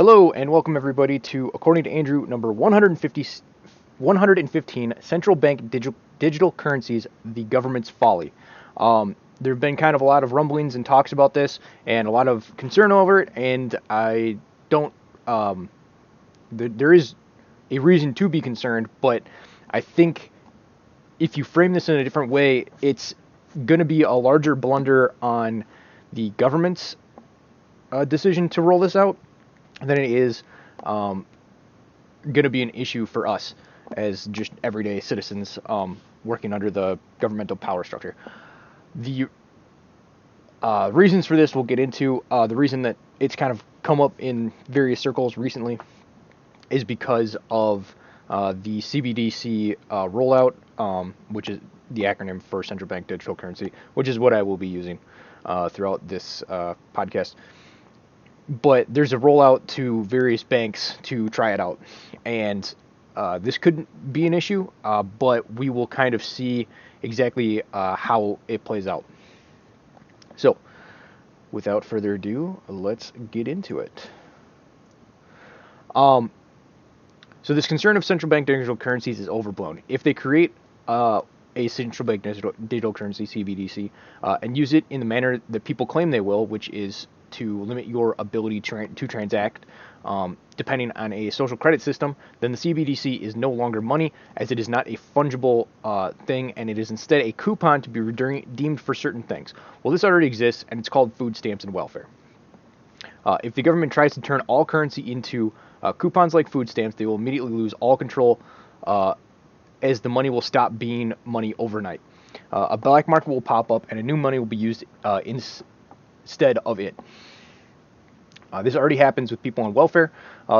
Hello and welcome everybody to, according to Andrew, number 115, Central Bank Digital Currencies, the Government's Folly. There have been kind of a lot of rumblings and talks about this and a lot of concern over it, and I don't, there is a reason to be concerned, but I think if you frame this in a different way, it's going to be a larger blunder on the government's decision to roll this out than it is going to be an issue for us as just everyday citizens working under the governmental power structure. The reasons for this we'll get into. The reason that it's kind of come up in various circles recently is because of the CBDC rollout, which is the acronym for Central Bank Digital Currency, which is what I will be using throughout this podcast. But there's a rollout to various banks to try it out, and this could be an issue, but we will kind of see exactly how it plays out. So, without further ado, let's get into it. So this concern of central bank digital currencies is overblown. If they create a central bank digital currency, CBDC, and use it in the manner that people claim they will, which is to limit your ability to transact, depending on a social credit system, then the CBDC is no longer money, as it is not a fungible thing, and it is instead a coupon to be redeemed for certain things. Well, this already exists, and it's called food stamps and welfare. If the government tries to turn all currency into coupons like food stamps, they will immediately lose all control, as the money will stop being money overnight. A black market will pop up, and a new money will be used instead of it. This already happens with people on welfare.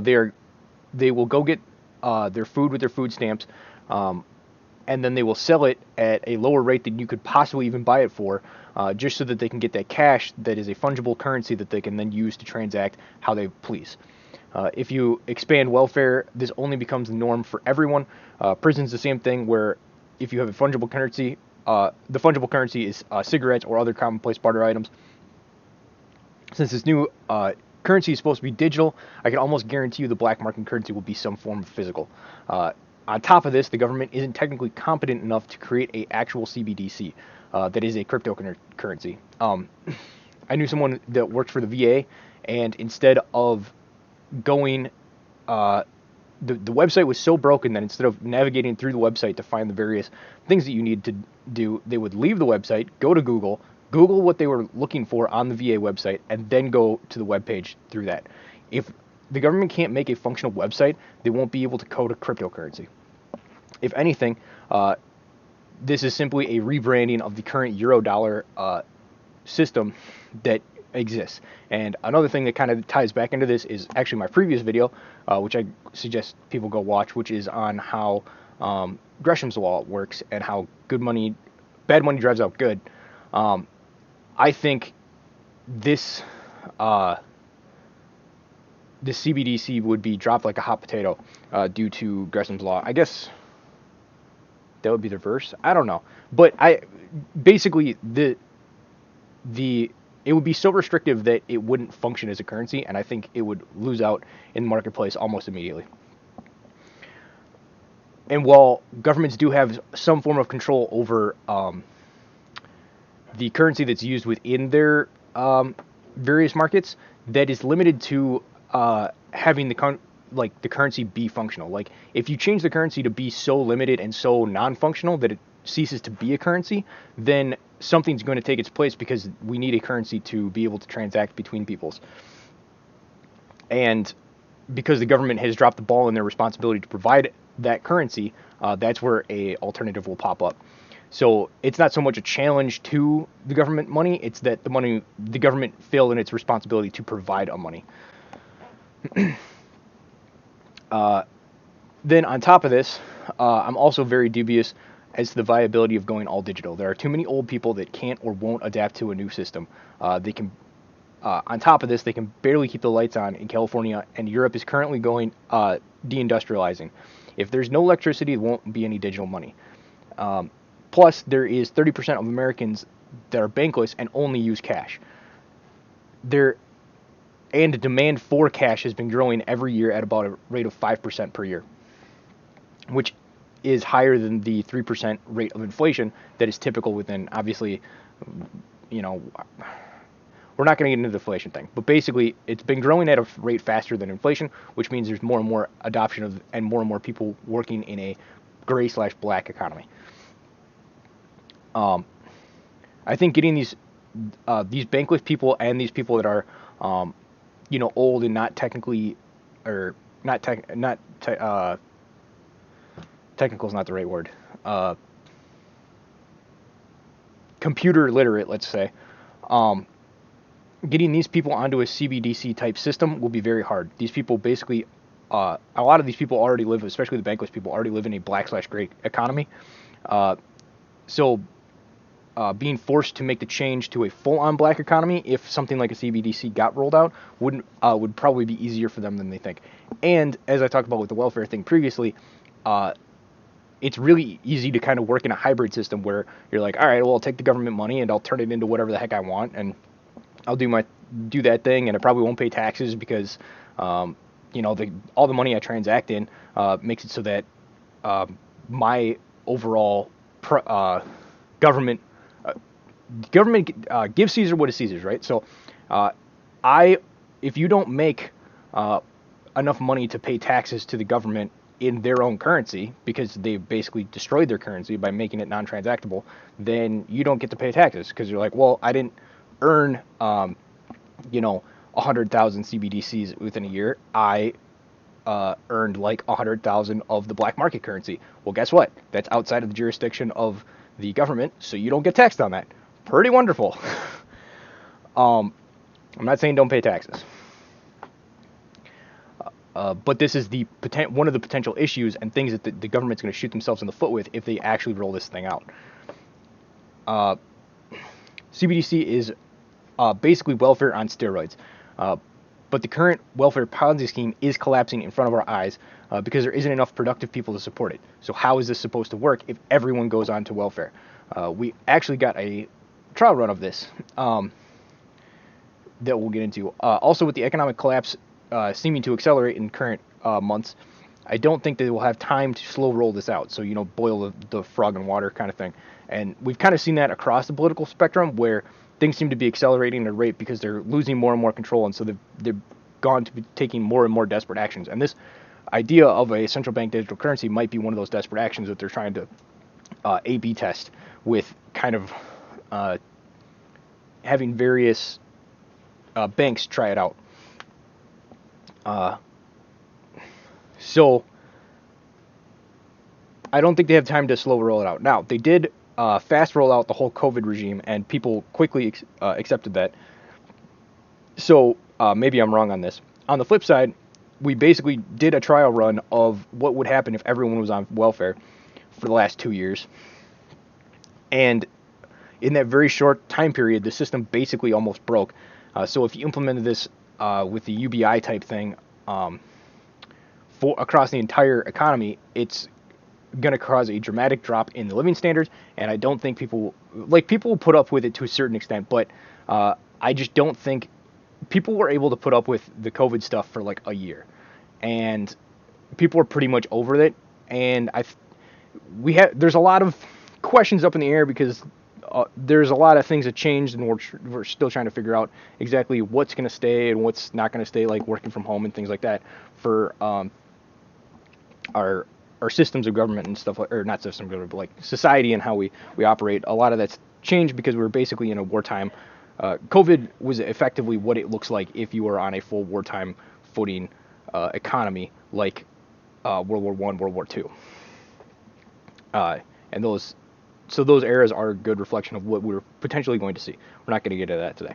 They will go get their food with their food stamps, and then they will sell it at a lower rate than you could possibly even buy it for, just so that they can get that cash that is a fungible currency that they can then use to transact how they please. If you expand welfare, this only becomes the norm for everyone. Prison's the same thing, where if you have a fungible currency, the fungible currency is cigarettes or other commonplace barter items. Since this new currency is supposed to be digital, I can almost guarantee you the black market currency will be some form of physical. On top of this, the government isn't technically competent enough to create an actual CBDC that is a cryptocurrency. I knew someone that worked for the VA, and instead of going, the website was so broken that instead of navigating through the website to find the various things that you need to do, they would leave the website, go to Google what they were looking for on the VA website, and then go to the webpage through that. If the government can't make a functional website, they won't be able to code a cryptocurrency. If anything, this is simply a rebranding of the current Euro-dollar system that exists. And another thing that kind of ties back into this is actually my previous video, which I suggest people go watch, which is on how Gresham's law works and how bad money drives out good. I think this CBDC would be dropped like a hot potato due to Gresham's law. I guess that would be the reverse. I don't know, but basically it would be so restrictive that it wouldn't function as a currency, and I think it would lose out in the marketplace almost immediately. And while governments do have some form of control over the currency that's used within their various markets, that is limited to having the currency be functional. Like, if you change the currency to be so limited and so non-functional that it ceases to be a currency, then something's going to take its place, because we need a currency to be able to transact between peoples. And because the government has dropped the ball in their responsibility to provide that currency, that's where a alternative will pop up. So it's not so much a challenge to the government money, it's that the government failed in its responsibility to provide a money. Then on top of this, I'm also very dubious as to the viability of going all digital. There are too many old people that can't or won't adapt to a new system. On top of this, they can barely keep the lights on in California, and Europe is currently going deindustrializing. If there's no electricity, there won't be any digital money. Plus, there is 30% of Americans that are bankless and only use cash. and demand for cash has been growing every year at about a rate of 5% per year, which is higher than the 3% rate of inflation that is typical within, obviously, you know, we're not going to get into the inflation thing, but basically it's been growing at a rate faster than inflation, which means there's more and more adoption of and more people working in a gray/black economy. I think getting these bankless people and these people that are old and not technically, or technical is not the right word, computer literate, let's say, getting these people onto a CBDC type system will be very hard. These people basically, a lot of these people already live, especially the bankless people, already live in a black/gray economy. So being forced to make the change to a full-on black economy, if something like a CBDC got rolled out, would probably be easier for them than they think. And as I talked about with the welfare thing previously, it's really easy to kind of work in a hybrid system where you're like, all right, well, I'll take the government money and I'll turn it into whatever the heck I want, and I'll do that thing, and I probably won't pay taxes because all the money I transact in makes it so that my overall government gives Caesar what is Caesar's, right? So if you don't make enough money to pay taxes to the government in their own currency, because they basically destroyed their currency by making it non-transactable, then you don't get to pay taxes, because you're like, well, I didn't earn 100,000 CBDCs within a year. I earned like 100,000 of the black market currency. Well, guess what? That's outside of the jurisdiction of the government, so you don't get taxed on that. Pretty wonderful. I'm not saying don't pay taxes, but this is one of the potential issues and things that the government's going to shoot themselves in the foot with if they actually roll this thing out. CBDC is basically welfare on steroids. But the current welfare Ponzi scheme is collapsing in front of our eyes because there isn't enough productive people to support it. So how is this supposed to work if everyone goes on to welfare? We actually got a trial run of this that we'll get into. Also, with the economic collapse seeming to accelerate in current months, I don't think they will have time to slow roll this out. So, boil the frog in water kind of thing. And we've kind of seen that across the political spectrum where things seem to be accelerating at a rate because they're losing more and more control, and so they've gone to be taking more and more desperate actions. And this idea of a central bank digital currency might be one of those desperate actions that they're trying to A/B test with, kind of having various banks try it out. So I don't think they have time to slow roll it out. Now, they did fast roll out the whole COVID regime, and people quickly accepted that. So maybe I'm wrong on this. On the flip side, we basically did a trial run of what would happen if everyone was on welfare for the last 2 years. And in that very short time period, the system basically almost broke. So if you implemented this with the UBI type thing across the entire economy, it's going to cause a dramatic drop in the living standards, and I don't think people will put up with it to a certain extent, but I just don't think people were able to put up with the COVID stuff for like a year, and people are pretty much over it. And there's a lot of questions up in the air because there's a lot of things that changed, and we're still trying to figure out exactly what's going to stay and what's not going to stay, like working from home and things like that for our systems of government and stuff, or not systems of government, but like society and how we operate. A lot of that's changed because we're basically in a wartime. COVID was effectively what it looks like if you were on a full wartime footing economy, like World War I, World War II. And those eras are a good reflection of what we're potentially going to see. We're not going to get into that today.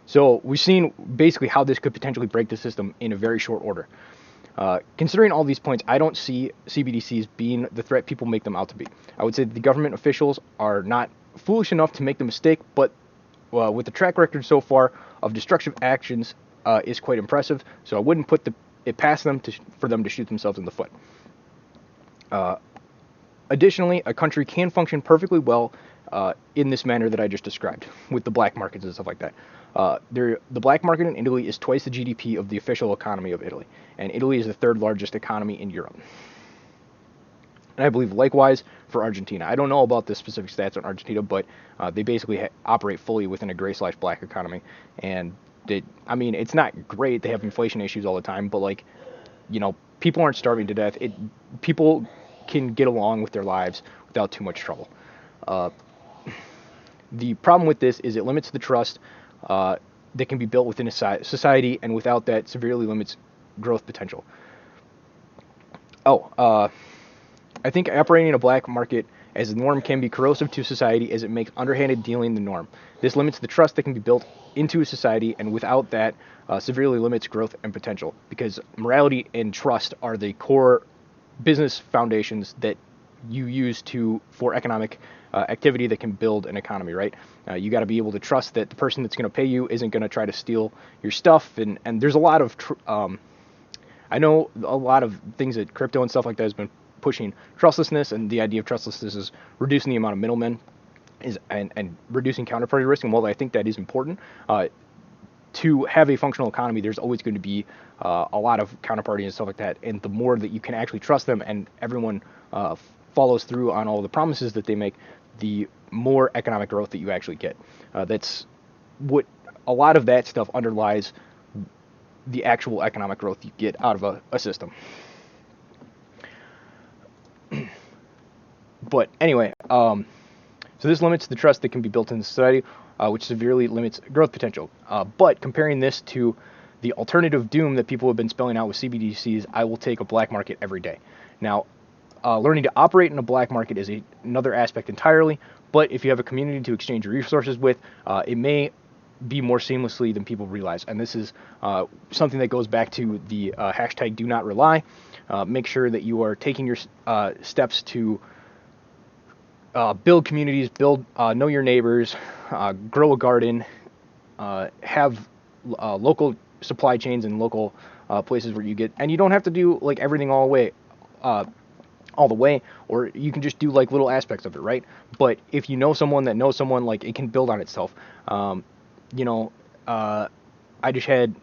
So we've seen basically how this could potentially break the system in a very short order. Considering all these points, I don't see CBDCs being the threat people make them out to be. I would say that the government officials are not foolish enough to make the mistake, but with the track record so far of destructive actions is quite impressive, so I wouldn't put it past them for them to shoot themselves in the foot. Additionally, a country can function perfectly well in this manner that I just described, with the black markets and stuff like that. The black market in Italy is twice the GDP of the official economy of Italy, and Italy is the third largest economy in Europe. And I believe likewise for Argentina. I don't know about the specific stats on Argentina, but they basically operate fully within a gray/black economy. And I mean, it's not great. They have inflation issues all the time, but like, people aren't starving to death. People can get along with their lives without too much trouble. The problem with this is it limits the trust that can be built within a society, and without that, severely limits growth potential. I think operating in a black market as the norm can be corrosive to society, as it makes underhanded dealing the norm. This limits the trust that can be built into a society, and without that, severely limits growth and potential, because morality and trust are the core business foundations that you use for economic activity that can build an economy, right? You got to be able to trust that the person that's going to pay you isn't going to try to steal your stuff, and there's a lot of I know a lot of things that crypto and stuff like that has been pushing trustlessness, and the idea of trustlessness is reducing the amount of middlemen and reducing counterparty risk. And while I think that is important, to have a functional economy, there's always going to be a lot of counterparty and stuff like that. And the more that you can actually trust them, and everyone follows through on all the promises that they make, the more economic growth that you actually get. That's what a lot of that stuff underlies the actual economic growth you get out of a system. But anyway, so this limits the trust that can be built in society, which severely limits growth potential. But comparing this to the alternative doom that people have been spelling out with CBDCs, I will take a black market every day. Now, learning to operate in a black market is another aspect entirely, but if you have a community to exchange your resources with, it may be more seamlessly than people realize. And this is something that goes back to the hashtag do not rely. Make sure that you are taking your steps to build communities, know your neighbors, grow a garden, have local supply chains and local places where you get, and you don't have to do like everything all the way, or you can just do like little aspects of it, right? But if you know someone that knows someone, like, it can build on itself. I just had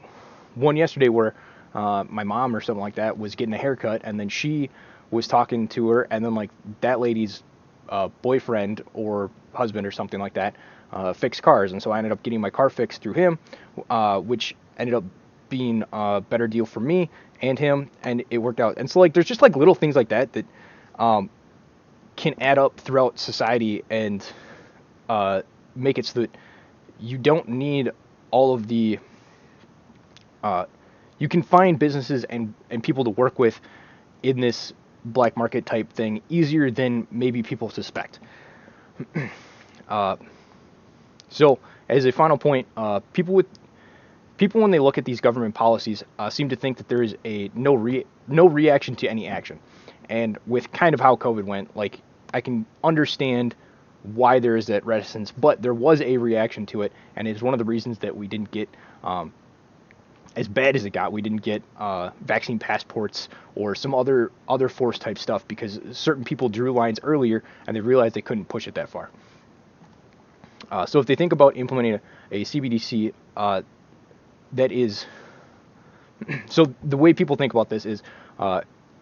one yesterday where my mom or something like that was getting a haircut, and then she was talking to her, and then like that lady's boyfriend or husband or something like that fixed cars, and so I ended up getting my car fixed through him, which ended up being a better deal for me and him, and it worked out. And so like there's just like little things like that can add up throughout society and make it so that you don't need all of the you can find businesses and people to work with in this black market type thing easier than maybe people suspect. So as a final point, people when they look at these government policies seem to think that there is no reaction to any action. And with kind of how COVID went, like, I can understand why there is that reticence, but there was a reaction to it, and it's one of the reasons that we didn't get as bad as it got. We didn't get vaccine passports or some other force type stuff, because certain people drew lines earlier and they realized they couldn't push it that far. So if they think about implementing a CBDC, that is, so the way people think about this is,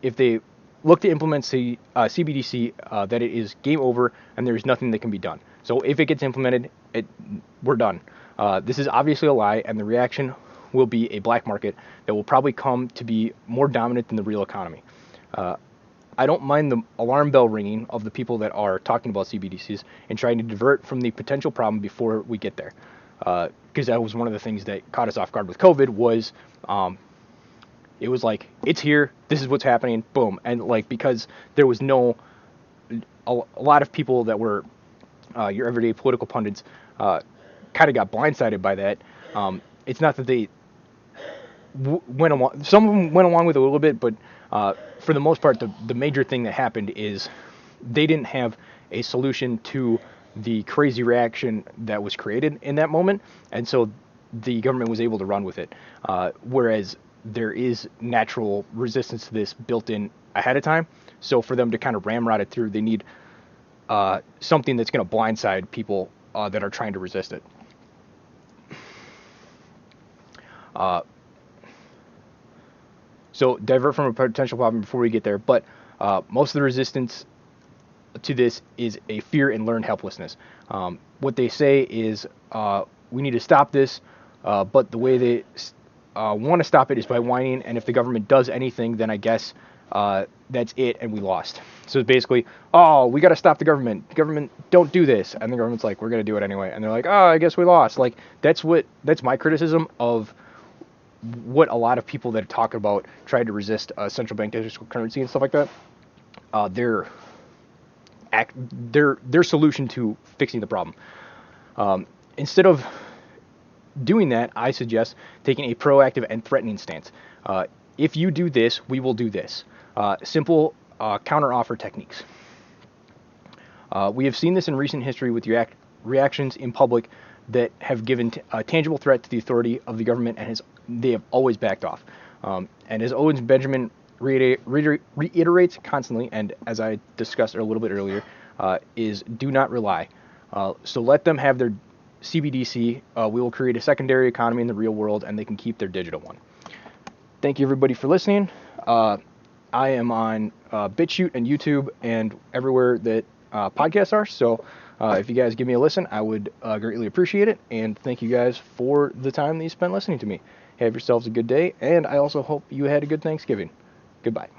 if they look to implement CBDC, that it is game over and there's nothing that can be done. So if it gets implemented, we're done. This is obviously a lie, and the reaction will be a black market that will probably come to be more dominant than the real economy. I don't mind the alarm bell ringing of the people that are talking about CBDCs and trying to divert from the potential problem before we get there. Because that was one of the things that caught us off guard with COVID was, it was like, it's here, this is what's happening, boom. And like, because there was a lot of people that were your everyday political pundits kind of got blindsided by that. It's not that they went along, some of them went along with it a little bit, but for the most part, the major thing that happened is they didn't have a solution to the crazy reaction that was created in that moment, and so the government was able to run with it. Whereas there is natural resistance to this built in ahead of time, so for them to kind of ramrod it through, they need something that's going to blindside people that are trying to resist it. So divert from a potential problem before we get there, but most of the resistance to this is a fear and learned helplessness. What they say is we need to stop this, but the way they want to stop it is by whining, and if the government does anything, then I guess that's it, and we lost. So it's basically, oh, we got to stop the government. The government, don't do this, and the government's like, we're going to do it anyway, and they're like, oh, I guess we lost. Like that's my criticism of what a lot of people that talk about trying to resist central bank digital currency and stuff like that. Their solution to fixing the problem. Instead of doing that, I suggest taking a proactive and threatening stance. If you do this, we will do this. Simple counteroffer techniques. We have seen this in recent history with reactions in public that have given a tangible threat to the authority of the government, and they have always backed off. And as Owens Benjamin reiterates constantly, and as I discussed a little bit earlier, is do not rely. So let them have their CBDC. We will create a secondary economy in the real world, and they can keep their digital one. Thank you, everybody, for listening. I am on BitChute and YouTube and everywhere that podcasts are. So if you guys give me a listen, I would greatly appreciate it. And thank you guys for the time that you spent listening to me. Have yourselves a good day, and I also hope you had a good Thanksgiving. Goodbye.